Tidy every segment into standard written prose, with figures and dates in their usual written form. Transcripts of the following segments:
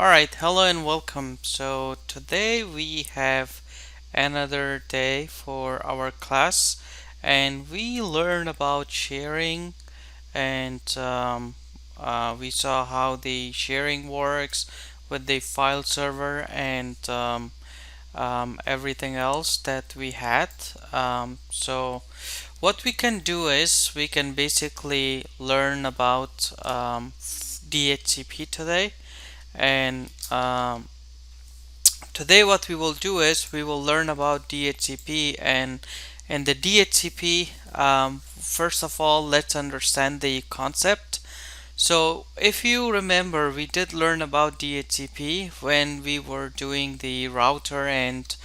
Alright, hello and welcome. So today we have another day for our class and we learn about sharing and we saw how the sharing works with the file server and everything else that we had. So what we can do is we can basically learn about DHCP today and today what we will do is we will learn about DHCP and the DHCP. First of all, let's understand the concept. So if you remember, we did learn about DHCP when we were doing the router and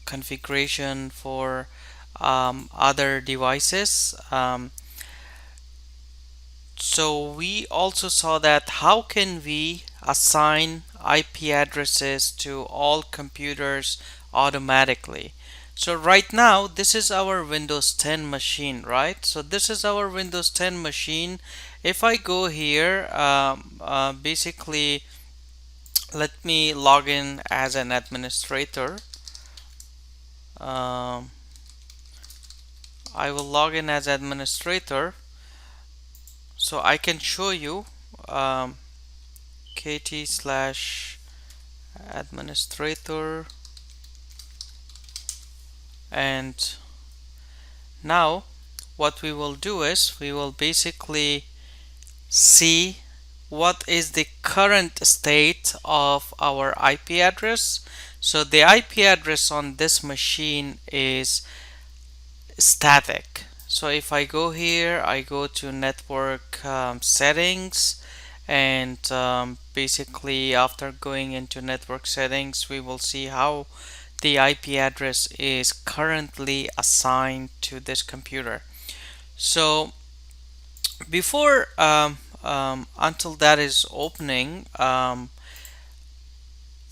configuration for other devices. So we also saw that how can we assign IP addresses to all computers automatically. So right now this is our Windows 10 machine, right? So this is our Windows 10 machine. If I go here, basically let me log in as an administrator. Um, I will log in as administrator so I can show you um, kt slash administrator, and now what we will do is we will basically see what is the current state of our IP address. So the IP address on this machine is static. So if I go here, I go to network settings, and basically after going into network settings we will see how the IP address is currently assigned to this computer. So before until that is opening,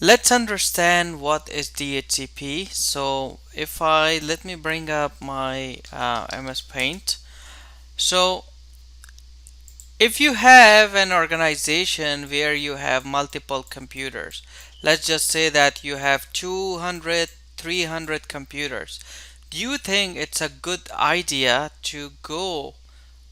let's understand what is DHCP. So if I let me bring up my MS Paint. So if you have an organization where you have multiple computers, let's just say that you have 200, 300 computers, do you think it's a good idea to go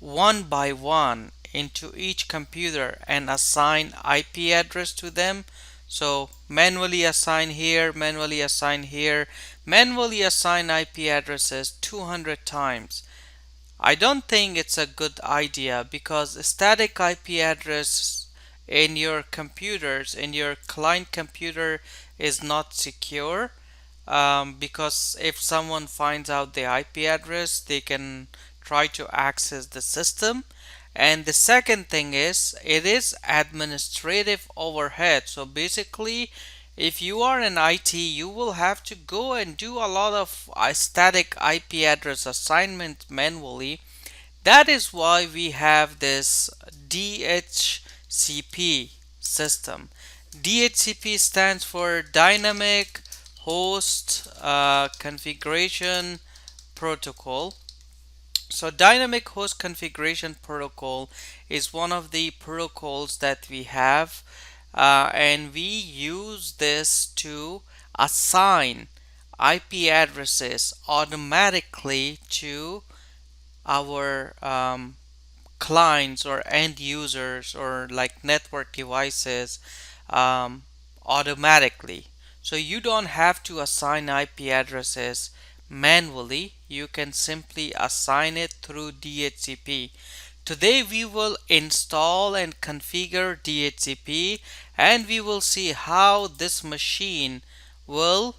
one by one into each computer and assign IP address to them? So manually assign here, manually assign here, manually assign IP addresses 200 times. I don't think it's a good idea because a static IP address in your computers, in your client computer, is not secure, because if someone finds out the IP address, they can try to access the system. And the second thing is, it is administrative overhead. So basically, if you are in IT, you will have to go and do a lot of static IP address assignment manually. That is why we have this DHCP system. DHCP stands for Dynamic Host Configuration Protocol. So Dynamic Host Configuration Protocol is one of the protocols that we have, and we use this to assign IP addresses automatically to our clients or end users or like network devices, um, automatically. So you don't have to assign IP addresses manually. You can simply assign it through DHCP. Today we will install and configure DHCP, and we will see how this machine will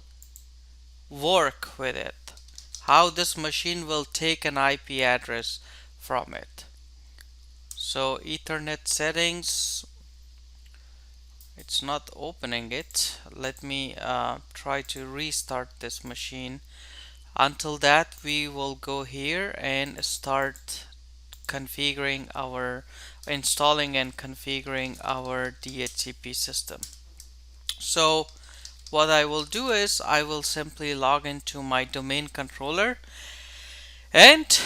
work with it, how this machine will take an IP address from it. So Ethernet settings, it's not opening it. Let me try to restart this machine. Until that, we will go here and start configuring our installing and configuring our DHCP system. So what I will do is I will simply log into my domain controller, And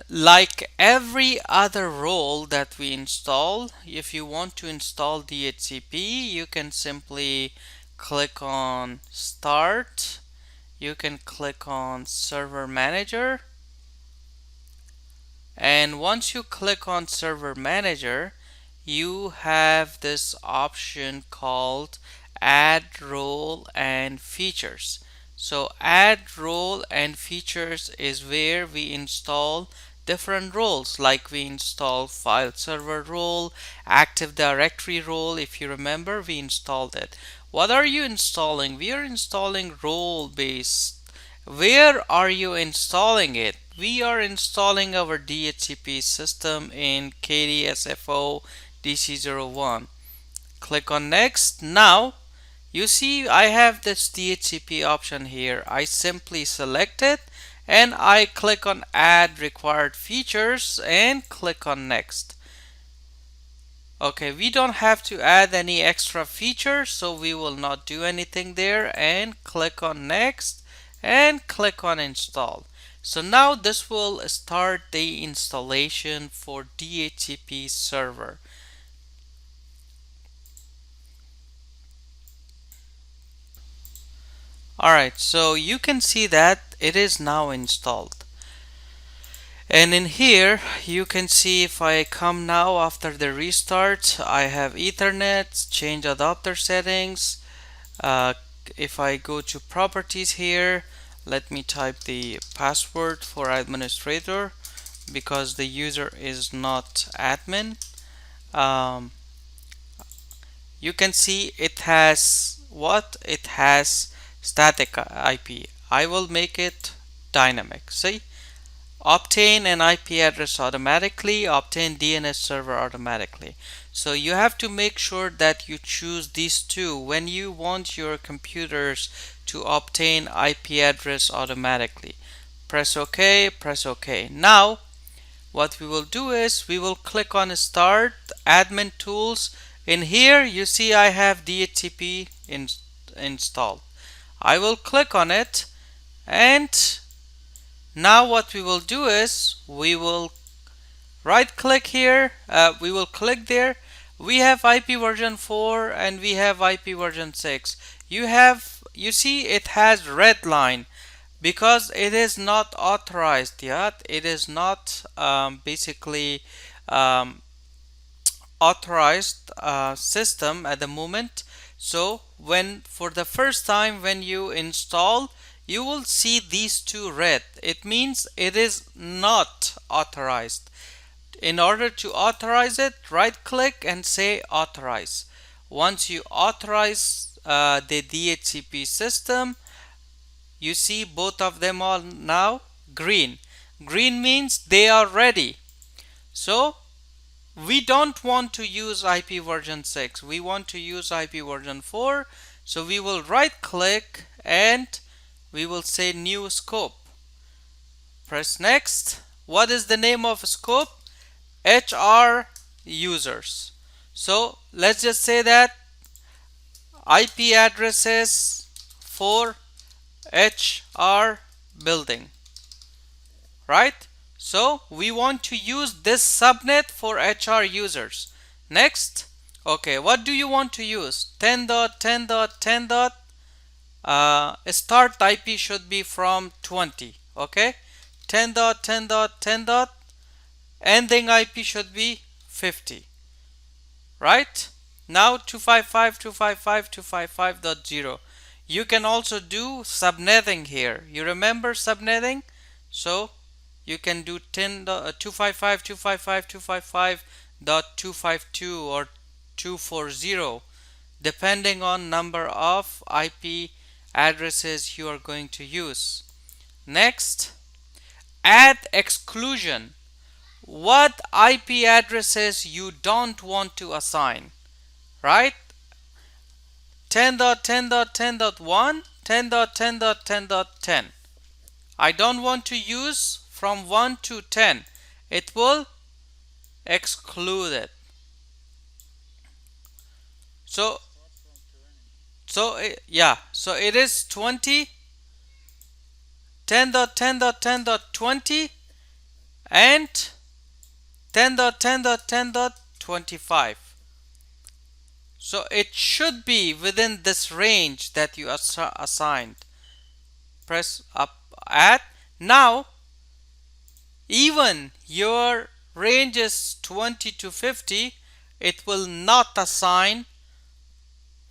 like every other role that we install, if you want to install DHCP, you can simply click on Start. You can click on Server Manager. And once you click on Server Manager, you have this option called Add Role and Features. So Add Role and Features is where we install different roles, like we install file server role, Active Directory role. If you remember, we installed it. What are you installing? We are installing role based. Where are you installing it? We are installing our DHCP system in KDSFO DC01. Click on next. Now you see I have this DHCP option here. I simply select it and I click on add required features and click on next. Okay, we don't have to add any extra features, so we will not do anything there, and click on next and click on install. So now this will start the installation for DHCP server. Alright, so you can see that it is now installed. And in here you can see if I come now after the restart, I have Ethernet, change adapter settings. Uh, if I go to properties here, let me type the password for administrator because the user is not admin. Um, you can see it has what? It has static IP. I will make it dynamic. See? Obtain an IP address automatically, obtain DNS server automatically. So you have to make sure that you choose these two when you want your computers to obtain IP address automatically. Press OK, press OK. Now what we will do is we will click on Start Admin Tools. In here you see I have DHCP installed. I will click on it, and now what we will do is we will right click here, we will click there. We have IP version 4 and we have IP version 6. You see it has red line because it is not authorized yet. It is not basically um, authorized system at the moment. So when for the first time when you install, you will see these two red. It means it is not authorized. In order to authorize it, right click and say authorize. Once you authorize the DHCP system, you see both of them are now green. Green means they are ready. So we don't want to use IP version 6. We want to use IP version 4. So we will right click and we will say new scope. Press next. What is the name of scope? HR users. So let's just say that IP addresses for HR building, right? So we want to use this subnet for HR users. Next. Okay, what do you want to use? 10.10.10. Start IP should be from 20. Okay, 10.10.10. Ending IP should be 50. Right? Now 255.255.255.0. You can also do subnetting here. You remember subnetting? So you can do 255.255.255.252 or 240 depending on number of IP addresses you are going to use. Next, add exclusion. What IP addresses you don't want to assign, right? 10.10.10.1, 10.10.10.10. I don't want to use from 1 to 10. It will exclude it. So yeah, so it is 20, 10.10.10.20, and 10.10.10.25. So it should be within this range that you assigned. Press up at. Now, even your range is 20 to 50, it will not assign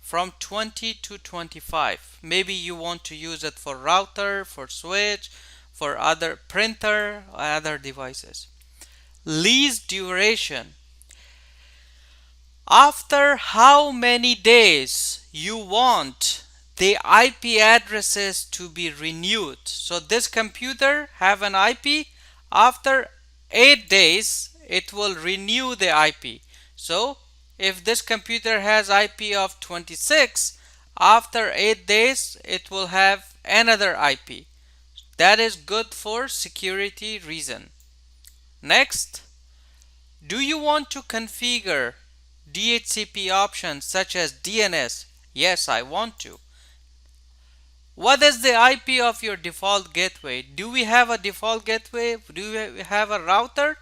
from 20 to 25. Maybe you want to use it for router, for switch, for other printer, or other devices. Lease duration. After how many days you want the IP addresses to be renewed. So this computer have an IP. After 8 days it will renew the IP. So if this computer has IP of 26, after 8 days it will have another IP. That is good for security reason. Next, do you want to configure DHCP options such as DNS? Yes, I want to. What is the IP of your default gateway? Do we have a default gateway? Do we have a router?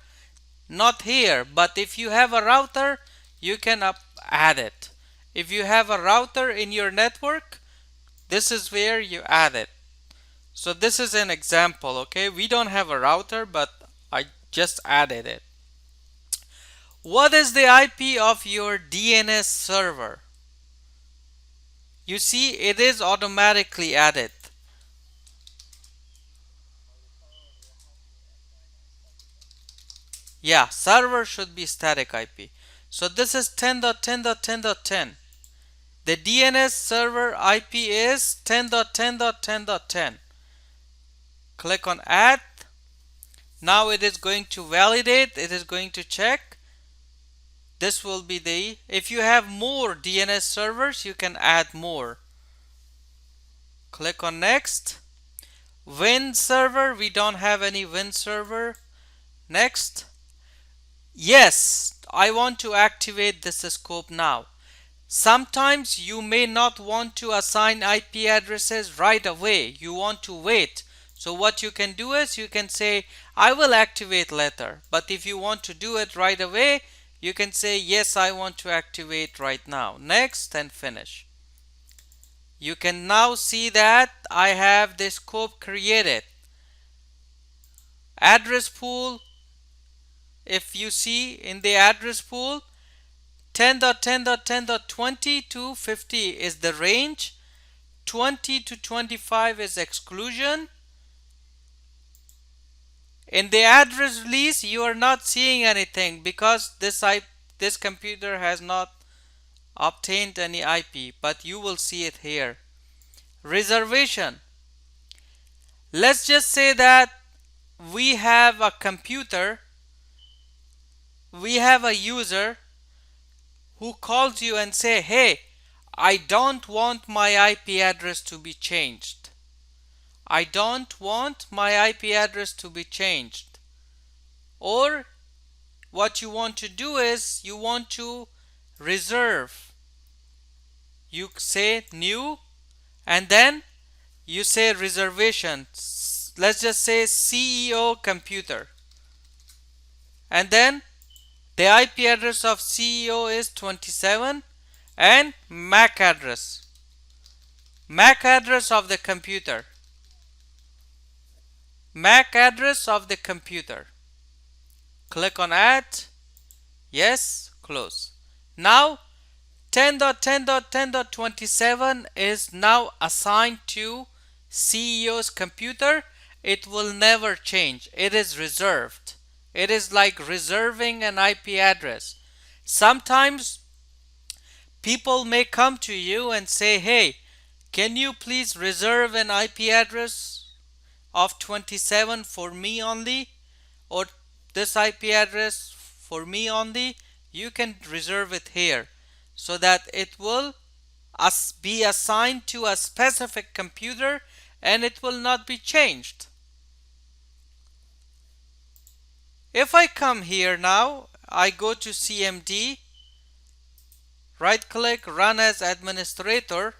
Not here, but if you have a router, you can add it. If you have a router in your network, this is where you add it. So this is an example, okay? We don't have a router, but I just added it. What is the IP of your DNS server? You see, it is automatically added. Yeah, server should be static IP. So this is 10.10.10.10. The DNS server IP is 10.10.10.10. Click on add. Now it is going to validate. It is going to check. This will be the, if you have more DNS servers, you can add more. Click on next. Win server, we don't have any Win server. Next. Yes, I want to activate this scope now. Sometimes you may not want to assign IP addresses right away. You want to wait. So what you can do is you can say, I will activate later. But if you want to do it right away, you can say, yes, I want to activate right now. Next and finish. You can now see that I have this scope created. Address pool. If you see in the address pool, 10.10.10.20 to 50 is the range. 20 to 25 is exclusion. In the address release, you are not seeing anything because this computer has not obtained any IP, but you will see it here. Reservation. Let's just say that we have a computer, we have a user who calls you and say, hey, I don't want my IP address to be changed. I don't want my IP address to be changed. Or what you want to do is you want to reserve. You say new and then you say reservation. Let's just say CEO computer. And then the IP address of CEO is 27 and MAC address. MAC address of the computer. MAC address of the computer. Click on add. Yes, close. Now 10.10.10.27 is now assigned to CEO's computer. It will never change. It is reserved. It is like reserving an IP address. Sometimes people may come to you and say, hey, can you please reserve an IP address of 27 for me only, or this IP address for me only? You can reserve it here so that it will be assigned to a specific computer and it will not be changed. If I come here now, I go to CMD, right click, run as administrator,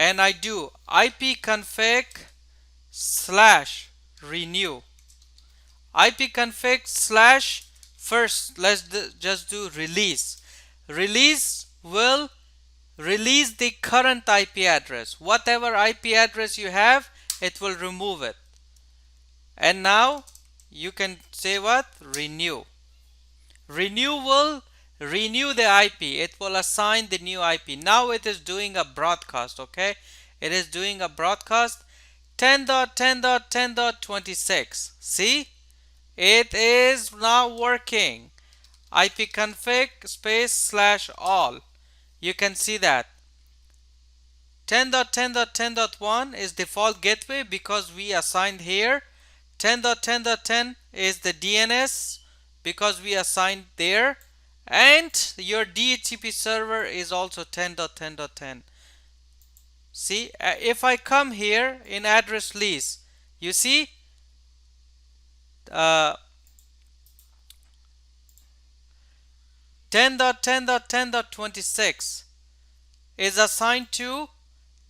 and I do ipconfig slash renew. ipconfig slash, first let's just do release. Release will release the current IP address. Whatever IP address you have, it will remove it. And now you can say what? Renew. Renew will renew the IP. It will assign the new IP. Now it is doing a broadcast, okay? It is doing a broadcast 10.10.10.26. See? It is now working. ipconfig space slash all. You can see that. 10.10.10.1 is default gateway because we assigned here. 10.10.10 is the DNS because we assigned there. And your DHCP server is also 10.10.10. See, if I come here in address list, you see uh, 10.10.10.26 is assigned to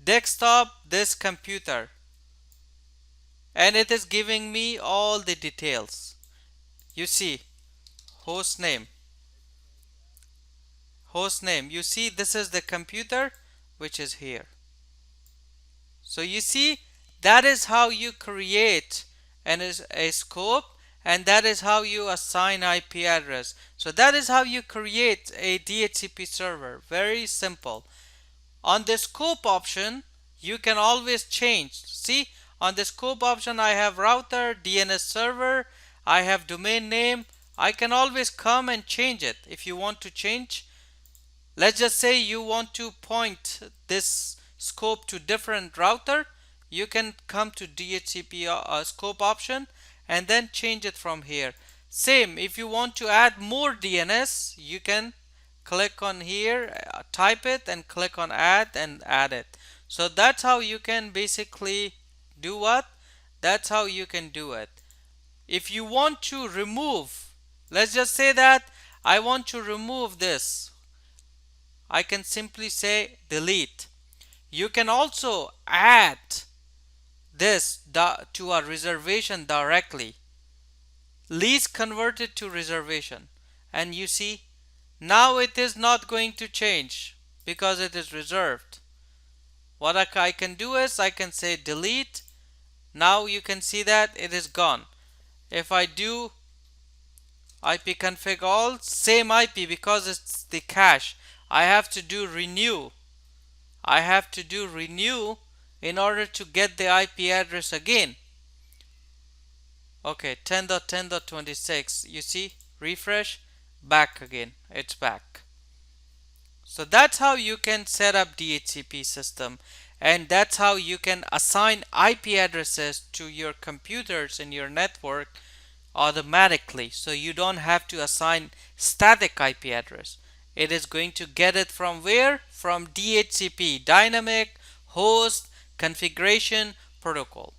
desktop this computer, and it is giving me all the details. You see host name, you see this is the computer which is here. So you see, that is how you create a scope, and that is how you assign IP address. So that is how you create a DHCP server. Very simple. On the scope option, you can always change. See, on the scope option, I have router, DNS server, I have domain name. I can always come and change it. If you want to change, let's just say you want to point this scope to different router, you can come to DHCP scope option and then change it from here. Same, if you want to add more DNS, you can click on here, type it and click on add and add it. So that's how you can basically do what? That's how you can do it. If you want to remove, let's just say that I want to remove this, I can simply say delete. You can also add this to a reservation directly. Least convert it to reservation, and you see now it is not going to change because it is reserved. What I can do is I can say delete. Now you can see that it is gone. If I do ipconfig all, same IP because it's the cache, I have to do renew. In order to get the IP address again. Okay, 10.10.26. You see, refresh, back again. It's back. So that's how you can set up DHCP system, and that's how you can assign IP addresses to your computers in your network automatically. So you don't have to assign static IP address. It is going to get it from where? From DHCP, Dynamic Host Configuration Protocol.